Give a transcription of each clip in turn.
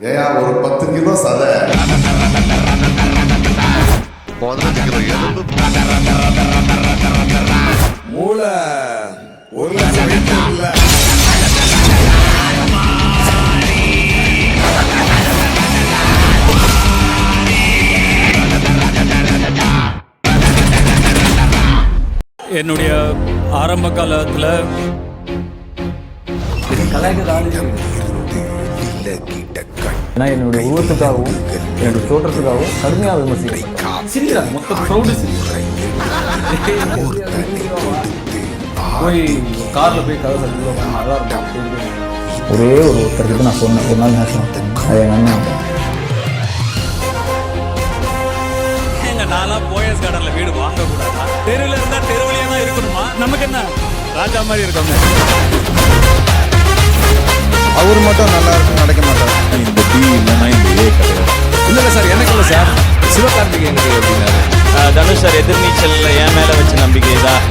ஏன் ஒரு 10 கிலோ சதை 15 கிலோ எலும்பு மூளை 1 லட்சம் இல்ல. என்னுடைய ஆரம்ப காலத்தில் ஏன்னா என்னுடைய உருவத்துக்காகவும் என்னுடைய தோற்றத்துக்காகவும் கடுமையாக விமர்சிக்கிறேன். போய் காரில் போய் கதை சொல்லுவோம் நல்லா இருக்கும். ஒரே ஒருத்தருக்கு நான் சொன்னேன், ஒரு நாள் நேசம் அது எங்கள் அண்ணன். எங்கள் நாளாக போயஸ் கார்டனில் வீடு வாங்கக்கூடாதா? தெருவில் இருந்தால் தெருவிலேயே தான் இருக்கணுமா? நமக்கு என்ன ராஜா மாதிரி இருக்கோங்க. அவர் மட்டும் நல்லா இருக்கும் நடக்க மாட்டார். இந்த டி இல்லைன்னா இந்த ஏ கிடையாது. இல்லை சார், எனக்கு இல்லை சார், சிவகார்த்திகேயன் அப்படின்னாரு. தனுஷ் சார் எதிர்நீச்சலில் என் மேலே வச்ச நம்பிக்கை தான்.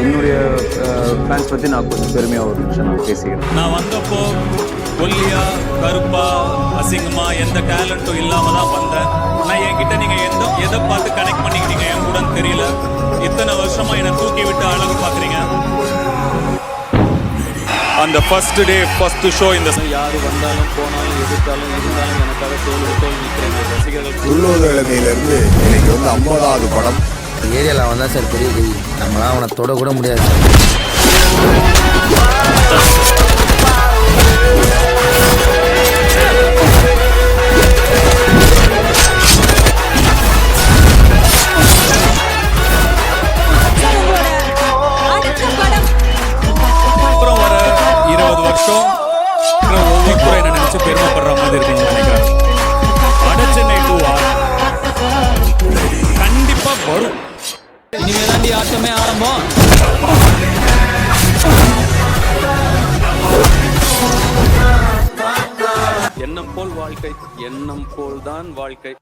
என்னுடைய ஃபேன்ஸ் பற்றி நான் கொஞ்சம் பெருமையாக ஒரு நிமிஷம் நான் பேசிக்கிறேன். நான் வந்தப்போ ஒல்லியா கருப்பா அசிங்கமா எந்த டேலண்ட்டும் இல்லாமல் தான் வந்தேன். நான் என்கிட்ட நீங்கள் எதை பார்த்து கனெக்ட் பண்ணிக்கிட்டீங்க என் கூட தெரியல. இத்தனை வருஷமா என்னை தூக்கி விட்டு அழகு பார்க்குறீங்க. அந்த ஃபர்ஸ்ட் டே ஃபர்ஸ்ட் ஷோ இந்த யார் வந்தாலும் போனாலும் எதிர்த்தாலும் இருந்தாலும் எனக்காக தோல் நிற்கிறேன் ரசிகர்கள். உள்ளூர் இளமையிலேருந்து இன்னைக்கு 50வது படம். ஏரியாவில் அவன் தான் சார் பெரிய கை, நம்மளாம் அவனை தொட கூட முடியாது. அப்புறம் வர 20 வருஷம் ஒவ்வொரு என்ன நினைச்சு பெருமைப்படுற மாதிரி இருக்குன்னு நினைக்கிறேன். அடச்சென்னை 2 கண்டிப்பா வரும். இனிமே தாண்டி ஆட்டமே ஆரம்பம். எண்ணம் போல் வாழ்க்கை, எண்ணம் போல் தான் வாழ்க்கை.